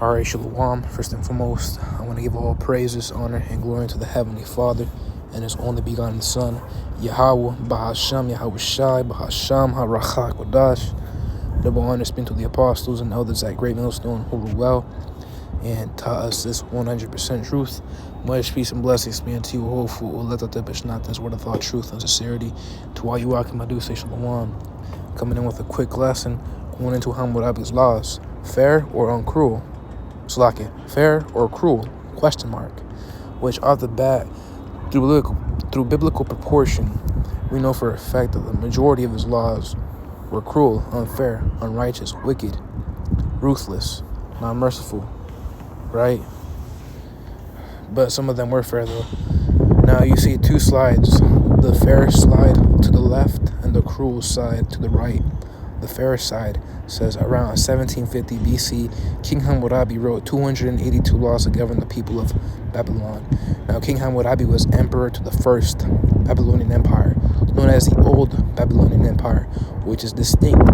Alright, Shalom. First and foremost, I want to give all praises, honor, and glory to the Heavenly Father and His only begotten Son, Yahweh, Bahasham, Yahweh Shai, Bahasham, HaRachak, Kodash. Double honor spent to the apostles and elders at Great Millstone who rule well and taught us this 100% truth. Much peace and blessings be unto you, hopeful, let the not this word of thought, truth, and sincerity. To all you Akim, I do say Shalom. Coming in with a quick lesson, going into Hammurabi's laws. Fair or uncruel? Slakia, fair or cruel? Question mark. Which off the bat, through biblical proportion, we know for a fact that the majority of his laws were cruel, unfair, unrighteous, wicked, ruthless, not merciful, right? But some of them were fair though. Now you see two slides, the fair slide to the left and the cruel side to the right. The fair side says around 1750 BC, King Hammurabi wrote 282 laws to govern the people of Babylon. Now, King Hammurabi was emperor to the first Babylonian Empire, known as the Old Babylonian Empire, which is distinct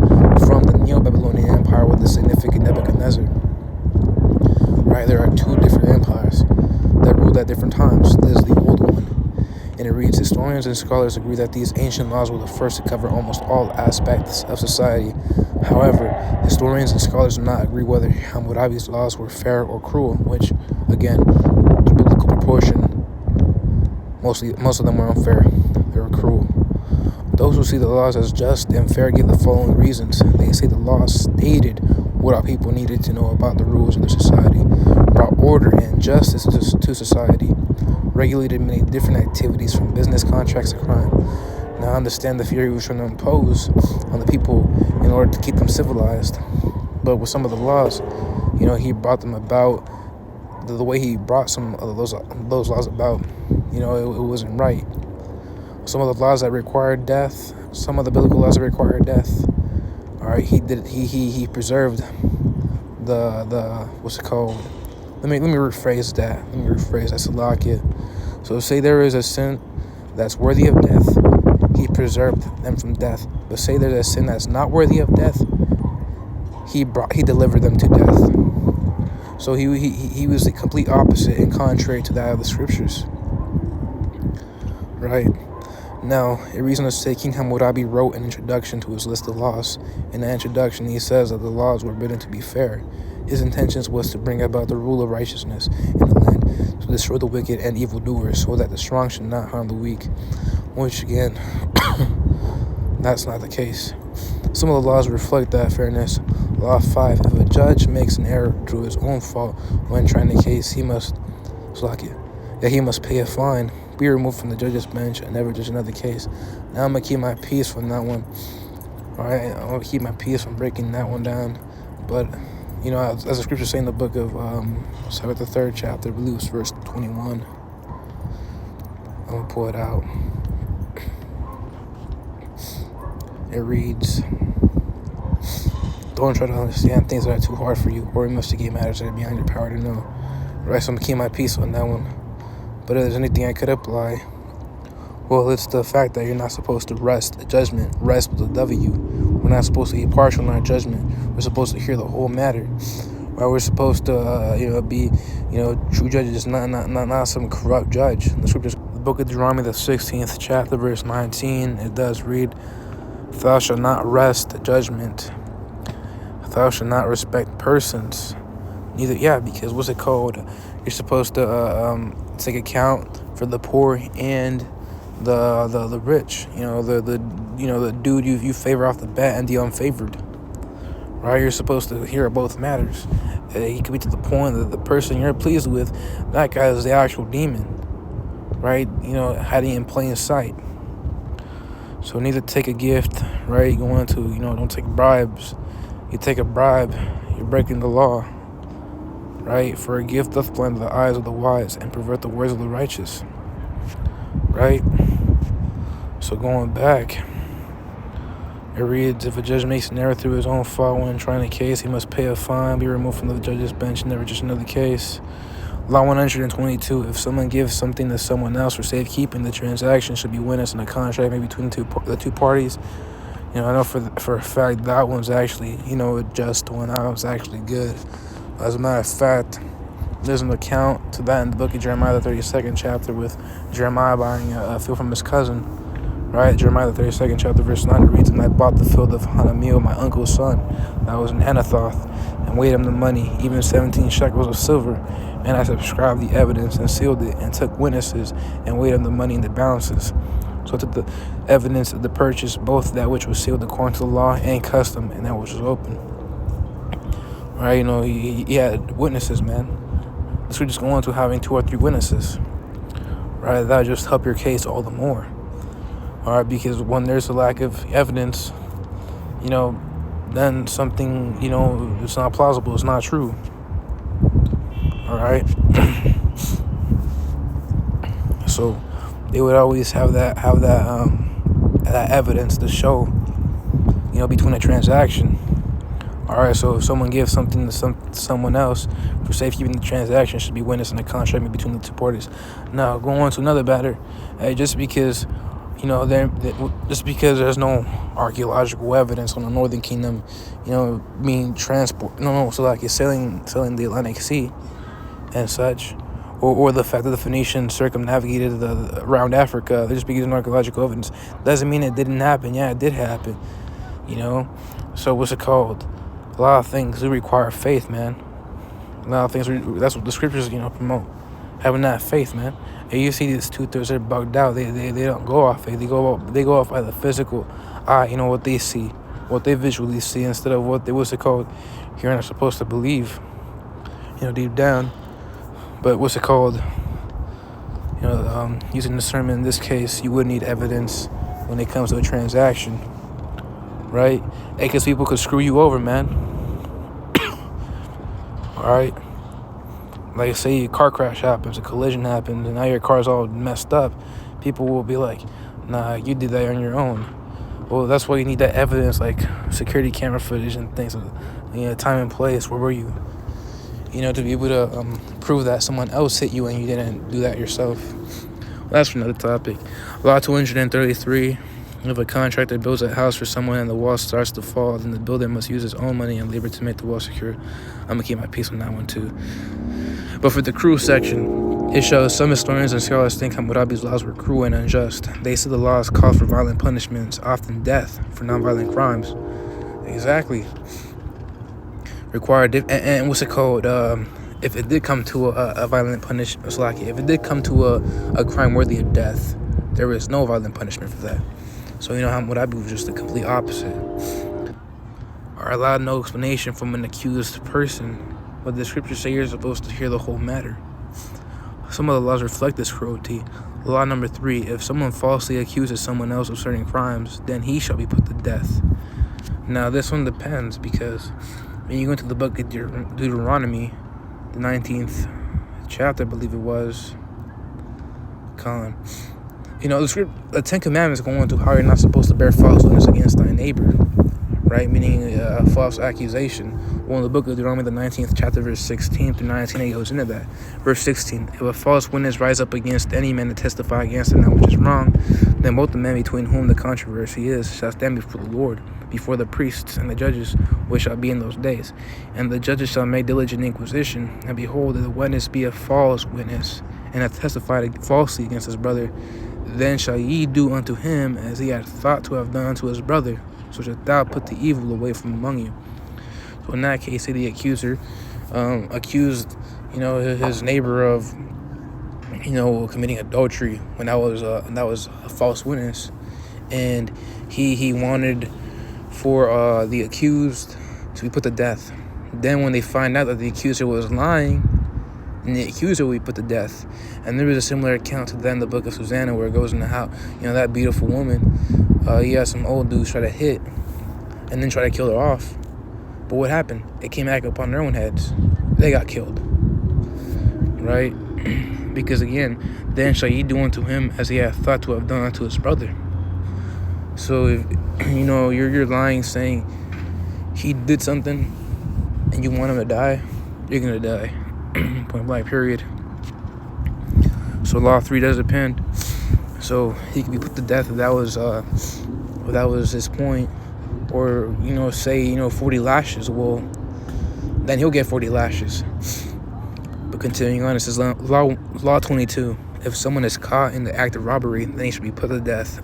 from the Neo-Babylonian Empire with the significant Nebuchadnezzar. Right, there are two different empires that ruled at different times. This is the old one. And it reads, historians and scholars agree that these ancient laws were the first to cover almost all aspects of society. However, historians and scholars do not agree whether Hammurabi's laws were fair or cruel, which, again, to biblical proportion, most of them were unfair. They were cruel. Those who see the laws as just and fair give the following reasons. They say the laws stated what our people needed to know about the rules of their society, brought order and justice to society, regulated many different activities from business contracts to crime. Now I understand the fear he was trying to impose on the people in order to keep them civilized. But with some of the laws, he brought them about, the way he brought some of those laws about, it wasn't right. Some of the laws that required death, some of the biblical laws that required death, all right, he preserved the what's it called? Let me rephrase that. Salakia. So say there is a sin that's worthy of death, he preserved them from death. But say there's a sin that's not worthy of death, he delivered them to death. So he was the complete opposite and contrary to that of the scriptures. Right. Now, a reason to say King Hammurabi wrote an introduction to his list of laws. In the introduction, he says that the laws were written to be fair. His intentions was to bring about the rule of righteousness in the land, to destroy the wicked and evildoers, so that the strong should not harm the weak. Which, again, that's not the case. Some of the laws reflect that fairness. Law 5, if a judge makes an error through his own fault when trying a case, he must pay a fine, be removed from the judge's bench, and never judge another case. Now I'm going to keep my peace from that one. Alright, I'm going to keep my peace from breaking that one down. But, as the scriptures say in the book of, the 3rd chapter, I believe it's verse 21. I'm going to pull it out. It reads, don't try to understand things that are too hard for you, or investigate matters that are beyond your power to know. Right, so I'm going to keep my peace on that one. But if there's anything I could apply, well, it's the fact that you're not supposed to rest with a W. We're not supposed to be partial in our judgment. We're supposed to hear the whole matter. Right? We're supposed to, be, true judges, not some corrupt judge. The scriptures, the book of Deuteronomy, the 16th chapter, verse 19, it does read, "Thou shalt not rest judgment. Thou shalt not respect persons." Because what's it called? You're supposed to take account for the poor and the rich. The dude you favor off the bat and the unfavored. Right? You're supposed to hear both matters. He could be to the point that the person you're pleased with, that guy is the actual demon. Right? Hiding in plain sight. So neither take a gift, right? Going into, don't take bribes. You take a bribe, you're breaking the law. Right? For a gift doth blind the eyes of the wise and pervert the words of the righteous. Right? So going back, it reads, if a judge makes an error through his own fault when trying a case, he must pay a fine, be removed from the judge's bench, and never judge another case. Law 122, if someone gives something to someone else for safekeeping, the transaction should be witnessed in a contract made between the two parties. I know for a fact that one's actually, a just one. That was actually good. As a matter of fact, there's an account to that in the book of Jeremiah, the 32nd chapter, with Jeremiah buying a field from his cousin. Right, Jeremiah, the 32nd chapter, verse 9, it reads, "And I bought the field of Hanamiel, my uncle's son, that was in Anathoth, and weighed him the money, even 17 shekels of silver. And I subscribed the evidence and sealed it, and took witnesses, and weighed him the money in the balances. So I took the evidence of the purchase, both that which was sealed according to the law and custom, and that which was open." Right, he had witnesses, man. This would just go on to having 2 or 3 witnesses. Right, that would just help your case all the more. All right, because when there's a lack of evidence, then something, it's not plausible, it's not true. All right. So they would always have that evidence to show, between a transaction. All right, so if someone gives something to someone else for safekeeping the transaction, should be witnessed in a contract between the 2 parties. Now, going on to another matter, just because there's no archaeological evidence on the Northern Kingdom, being transport. So like it's sailing the Atlantic Sea and such, or the fact that the Phoenicians circumnavigated around Africa, just because of archaeological evidence, doesn't mean it didn't happen. Yeah, it did happen. So what's it called? A lot of things do require faith, man. A lot of things. That's what the scriptures, promote. Having that faith, man. And you see these 2/3 are bugged out. They don't go off faith. They go off by the physical eye. What they see, what they visually see, instead of what's it called? You're not supposed to believe. Deep down. But what's it called? Using discernment in this case, you would need evidence when it comes to a transaction, right? Because people could screw you over, man. All right. Like, say a car crash happens, a collision happens, and now your car's all messed up. People will be like, "Nah, you did that on your own." Well, that's why you need that evidence, like security camera footage and things. Time and place. Where were you? To be able to prove that someone else hit you and you didn't do that yourself. Well, that's for another topic. Law 233. If a contractor builds a house for someone and the wall starts to fall, then the builder must use his own money and labor to make the wall secure. I'm going to keep my peace on that one too. But for the cruel section, it shows some historians and scholars think Hammurabi's laws were cruel and unjust. They say the laws call for violent punishments, often death, for nonviolent crimes. Exactly. Required, and what's it called? If it did come to a violent punishment, if it did come to a crime worthy of death, there is no violent punishment for that. So Hammurabi was just the complete opposite. Are allowed no explanation from an accused person, but the scriptures say you're supposed to hear the whole matter. Some of the laws reflect this cruelty. Law number 3: if someone falsely accuses someone else of certain crimes, then he shall be put to death. Now this one depends, because when you go into the book of Deuteronomy, the 19th chapter, I believe it was, the 10 Commandments go into how you're not supposed to bear false witness against thy neighbor, right? Meaning a false accusation. Well, in the book of Deuteronomy, the 19th chapter, verse 16 through 19, it goes into that. Verse 16: if a false witness rise up against any man to testify against him that which is wrong, then both the men between whom the controversy is shall stand before the Lord, before the priests and the judges, which shall be in those days. And the judges shall make diligent inquisition, and behold, if the witness be a false witness, and hath testified falsely against his brother, then shall ye do unto him as he had thought to have done unto his brother, so shalt thou put the evil away from among you. So in that case, say the accuser accused, his neighbor of, committing adultery when that was a false witness, and he wanted for the accused to be put to death. Then when they find out that the accuser was lying, and the accuser will be put to death. And there was a similar account to that in the book of Susanna, where it goes into how, that beautiful woman, he had some old dudes try to hit and then try to kill her off. But what happened? It came back upon their own heads. They got killed. Right? Because again, then shall ye do unto him as he hath thought to have done unto his brother. So if, you're lying, saying he did something and you want him to die, you're going to die. Point blank, period. So law 3 does depend. So he could be put to death if that was his point, or say 40 lashes. Well, then he'll get 40 lashes. But continuing on, it says law 22. If someone is caught in the act of robbery, then he should be put to death.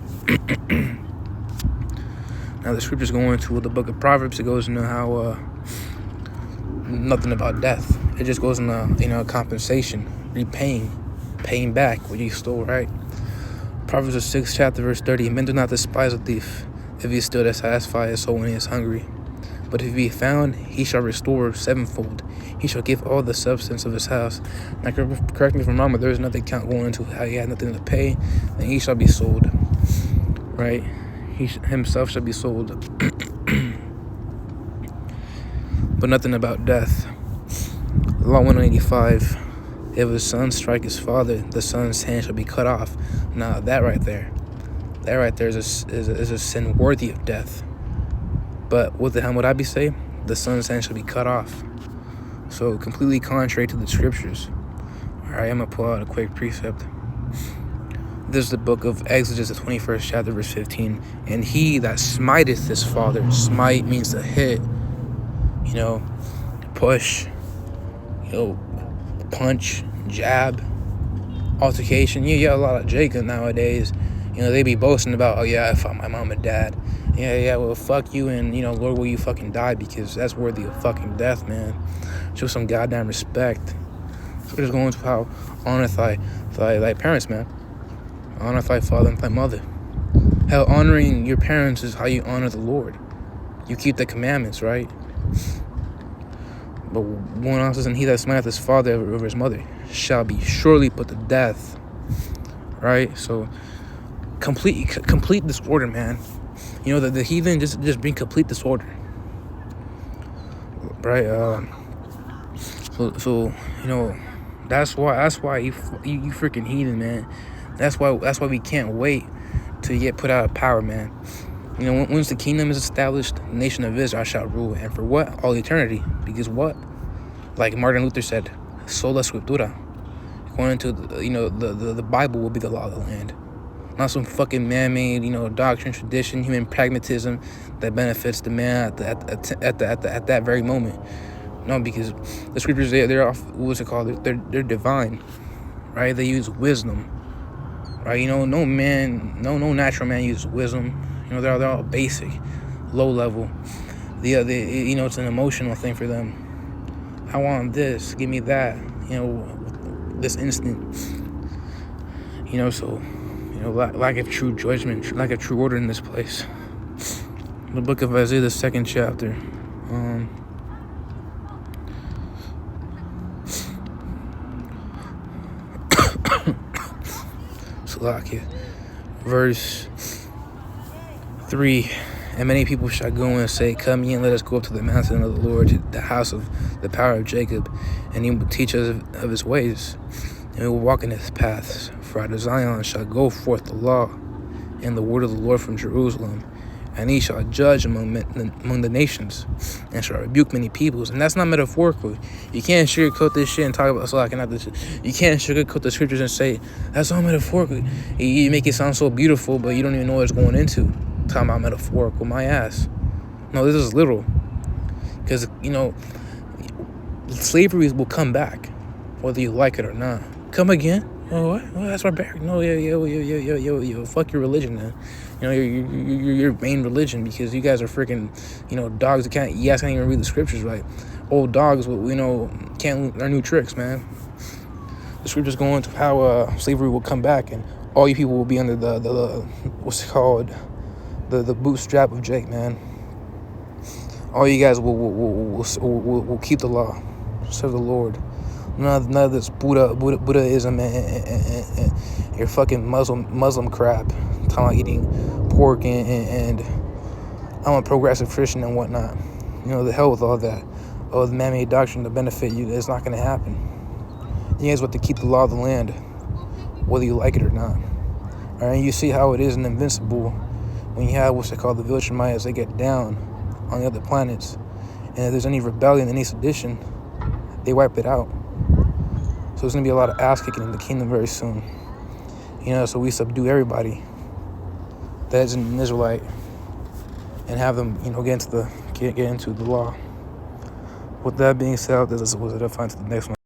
Now the scriptures go into the book of Proverbs. It goes into how nothing about death. It just goes into compensation, paying back what you stole, right? Proverbs the 6th chapter verse 30. Men do not despise a thief if he still to satisfy his soul when he is hungry. But if he be found, he shall restore sevenfold. He shall give all the substance of his house. Now, correct me if I'm wrong, but there is nothing going into how he had nothing to pay, then he shall be sold. Right? He himself shall be sold. But nothing about death. Law 185. If a son strike his father, the son's hand shall be cut off. Now, that right there is a sin worthy of death. But what the Hammurabi say? The son's hand shall be cut off. So completely contrary to the scriptures. All right, I'm going to pull out a quick precept. This is the book of Exodus, the 21st chapter, verse 15. And he that smiteth his father, smite means to hit, push, punch, jab, altercation. You get a lot of Jacob nowadays. They be boasting about, oh yeah, I fought my mom and dad. Yeah, well, fuck you, and, Lord, will you fucking die, because that's worthy of fucking death, man. Show some goddamn respect. So we're just going to how honor thy parents, man. Honor thy father and thy mother. Hell, honoring your parents is how you honor the Lord. You keep the commandments, right? But one else says, and he that smiteth his father over his mother shall be surely put to death. Right? So complete disorder, man. The heathen just bring complete disorder. Right? So that's why you freaking heathen, man. That's why we can't wait to get put out of power, man. Once the kingdom is established, the nation of Israel shall rule, and for what? All eternity. Because what? Like Martin Luther said, sola scriptura. According to the Bible will be the law of the land. Not some fucking man-made, doctrine, tradition, human pragmatism that benefits the man at that very moment. No, because the scriptures, they're off, what's it called? They're divine, right? They use wisdom, right? No natural man uses wisdom. They're all basic, low level. It's an emotional thing for them. I want this, give me that, this instant. Lack of true judgment, lack of true order in this place. The book of Isaiah, the 2nd chapter. Salakia. Verse 3. And many people shall go and say, come ye and let us go up to the mountain of the Lord, to the house of the power of Jacob, and he will teach us of his ways, and we will walk in his paths. For out of Zion shall go forth the law and the word of the Lord from Jerusalem, and he shall judge among the nations, and shall rebuke many peoples. And that's not metaphorical. You can't sugarcoat this shit and talk about you can't sugarcoat the scriptures and say that's all metaphorical. You make it sound so beautiful, but you don't even know what it's going into. Talking about metaphorical, my ass. No, this is literal. Because slavery will come back, whether you like it or not. Come again? Oh, what? Well, that's barbaric. No, yo. Fuck your religion, man. Your main religion, because you guys are freaking, dogs that you guys can't even read the scriptures right. Old dogs, can't learn new tricks, man. The scriptures go into how slavery will come back, and all you people will be under the what's it called? The bootstrap of Jake, man. All you guys will keep the law, serve the Lord. None of this Buddhism and your fucking Muslim crap. Talking about eating pork and I'm a progressive Christian and whatnot. The hell with all that. Oh, the man-made doctrine to benefit you, it's not going to happen. You guys want to keep the law of the land, whether you like it or not. All right, you see how it is in Invincible when you have what's it called, the Viltrumites. They get down on the other planets, and if there's any rebellion, any sedition, they wipe it out. So there's going to be a lot of ass kicking in the kingdom very soon. So we subdue everybody that is an Israelite and have them, get into the law. With that being said, let's find to the next one.